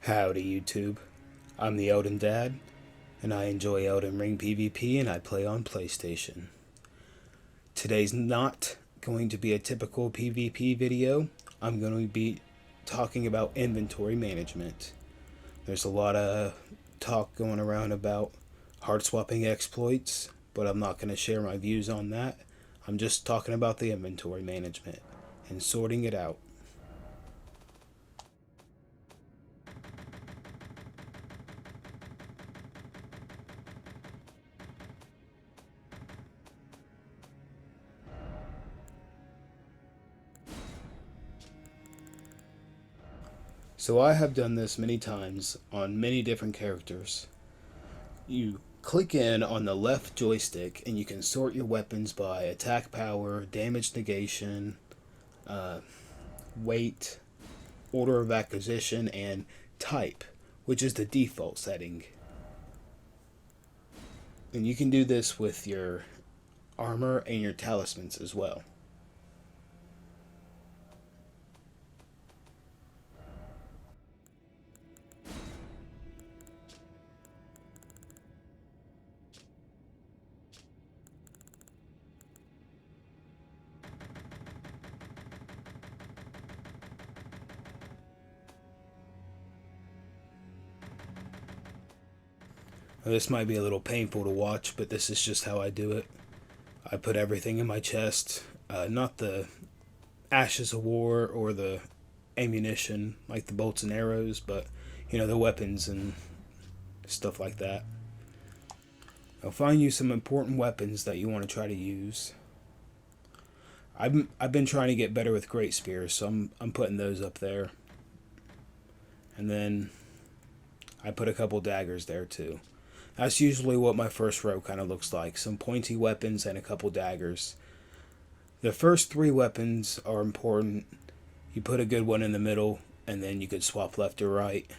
Howdy YouTube, I'm the Elden Dad, and I enjoy Elden Ring PvP and I play on PlayStation. Today's not going to be a typical PvP video. I'm going to be talking about inventory management. There's a lot of talk going around about hard swapping exploits, but I'm not going to share my views on that. I'm just talking about the inventory management and sorting it out. So I have done this many times on many different characters. You click in on the left joystick and you can sort your weapons by attack power, damage negation, weight, order of acquisition, and type, which is the default setting. And you can do this with your armor and your talismans as well. Now, this might be a little painful to watch, but this is just how I do it. I put everything in my chest, not the ashes of war or the ammunition like the bolts and arrows, but the weapons and stuff like that. I'll find you some important weapons that you want to try to use. I've been trying to get better with great spears, so I'm putting those up there. And then I put a couple daggers there too. That's usually what my first row kind of looks like. Some pointy weapons and a couple daggers. The first three weapons are important. You put a good one in the middle, and then you could swap left or right.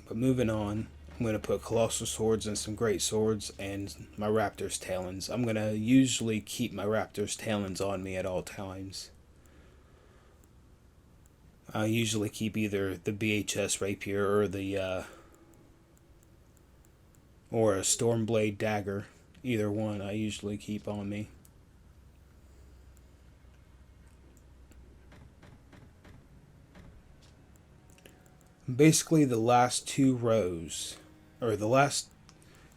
But moving on, I'm going to put colossal swords and some great swords and my raptor's talons. I'm going to usually keep my raptor's talons on me at all times. I usually keep either the BHS rapier or or a Stormblade dagger. Either one I usually keep on me. Basically the last two rows, or the last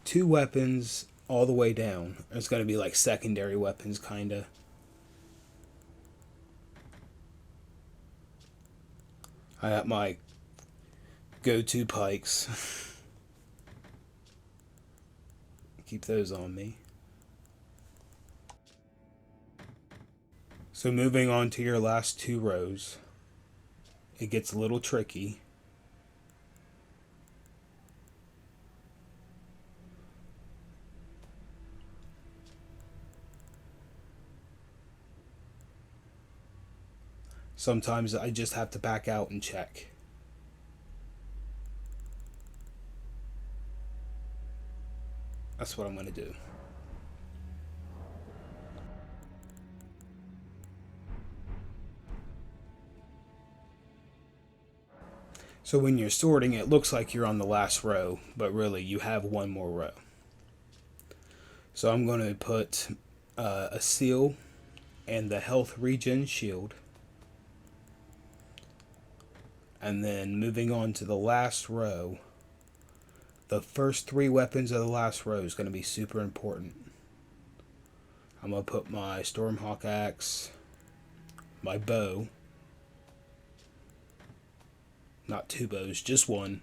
two weapons all the way down, it's going to be like secondary weapons kinda. I got my go-to pikes. Keep those on me. So moving on to your last two rows, it gets a little tricky. Sometimes I just have to back out and check. That's what I'm going to do. So when you're sorting, it looks like you're on the last row, but really you have one more row. So I'm going to put a seal and the health regen shield. And then moving on to the last row, the first three weapons of the last row is going to be super important. I'm going to put my Stormhawk axe, my bow, not two bows, just one.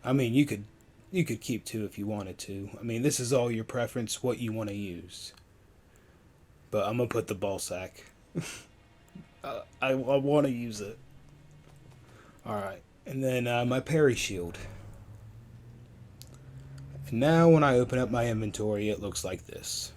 I mean, you could keep two if you wanted to. I mean, this is all your preference, what you want to use. But I'm going to put the ball sack. I want to use it. Alright, and then my parry shield. And now when I open up my inventory, it looks like this.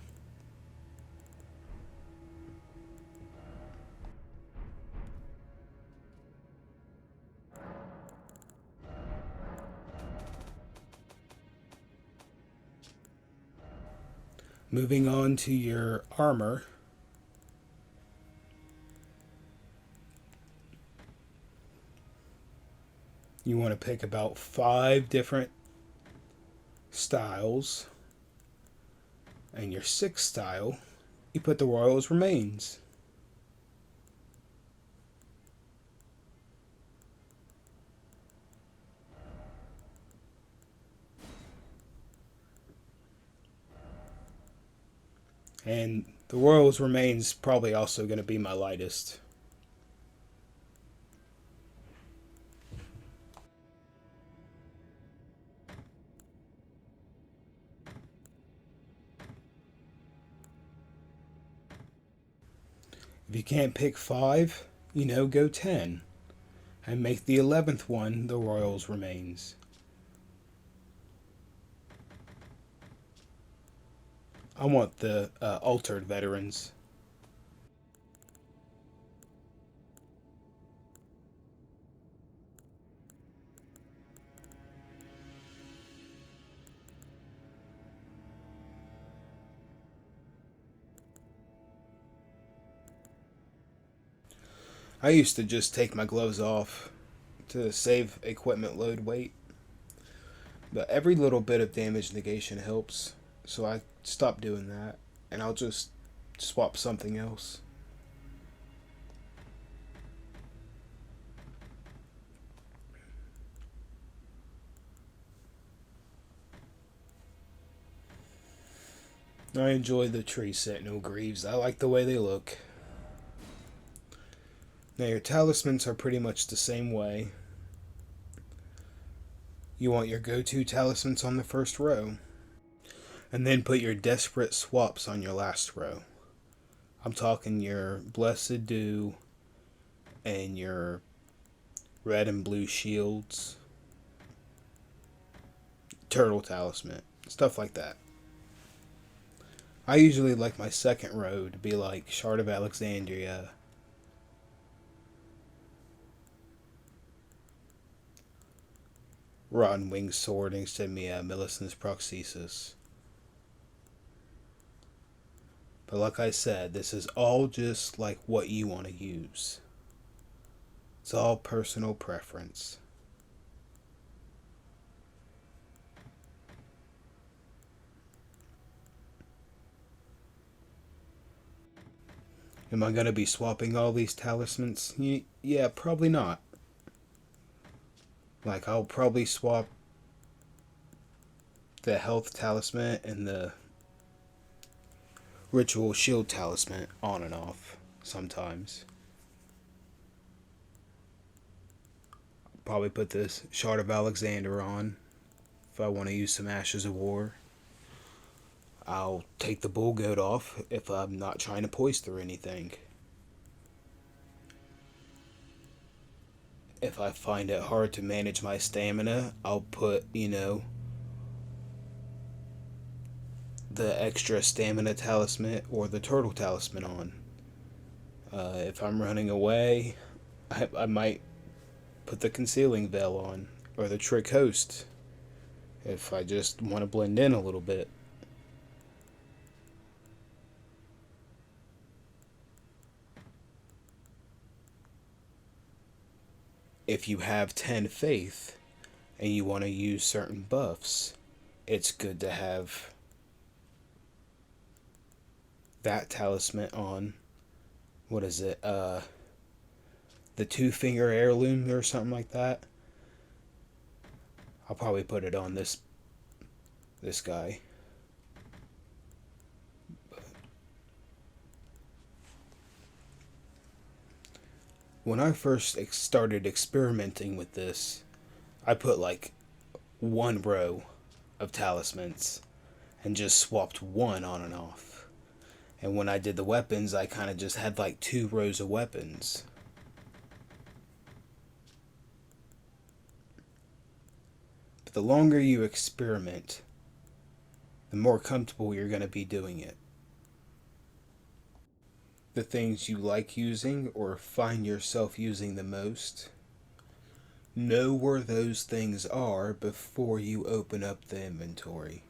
Moving on to your armor, You want to pick about 5 different styles, and your 6th style, you put the Royal's Remains. And the Royal's Remains probably also going to be my lightest. If you can't pick 5, go 10. And make the 11th one the Royal's Remains. I want the Altered Veterans. I used to just take my gloves off to save equipment load weight, but every little bit of damage negation helps, so I stopped doing that, and I'll just swap something else. I enjoy the Tree Sentinel Greaves. I like the way they look. Now your talismans are pretty much the same way. You want your go-to talismans on the first row, and then put your desperate swaps on your last row. I'm talking your Blessed Dew and your red and blue shields, turtle talisman, stuff like that. I usually like my second row to be like Shard of Alexandria, Rotten Winged Sword, and send me a Millicent's Proxesis. But like I said, this is all just like what you want to use. It's all personal preference. Am I going to be swapping all these talismans? Yeah, probably not. Like, I'll probably swap the health talisman and the ritual shield talisman on and off sometimes. Probably put this Shard of Alexander on if I want to use some Ashes of War. I'll take the Bull Goat off if I'm not trying to poise through anything. If I find it hard to manage my stamina, I'll put, the extra stamina talisman or the turtle talisman on. If I'm running away, I might put the concealing veil on or the trick host if I just want to blend in a little bit. If you have 10 faith and you want to use certain buffs, it's good to have that talisman on. What is it? The 2-finger heirloom or something like that. I'll probably put it on this guy. When I first started experimenting with this, I put like 1 row of talismans and just swapped one on and off. And when I did the weapons, I kind of just had like 2 rows of weapons. But the longer you experiment, the more comfortable you're going to be doing it. The things you like using or find yourself using the most, know where those things are before you open up the inventory.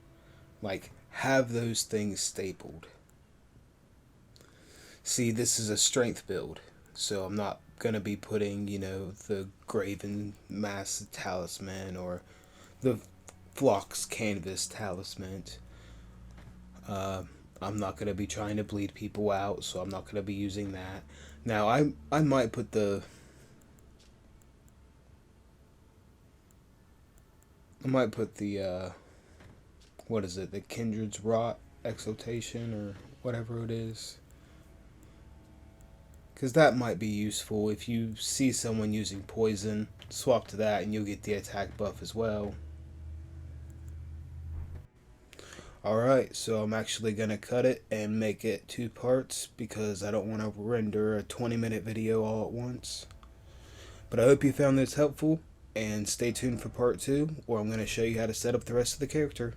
Like, have those things stapled. See, this is a strength build, so I'm not gonna be putting, the Graven Mass Talisman or the Phlox Canvas Talisman. Uh, I'm not gonna be trying to bleed people out, so I'm not gonna be using that. Now I might put the what is it, the Kindred's Rot Exaltation or whatever it is. Because that might be useful. If you see someone using poison, swap to that and you'll get the attack buff as well. Alright, so I'm actually going to cut it and make it 2 parts because I don't want to render a 20-minute video all at once. But I hope you found this helpful, and stay tuned for part 2 where I'm going to show you how to set up the rest of the character.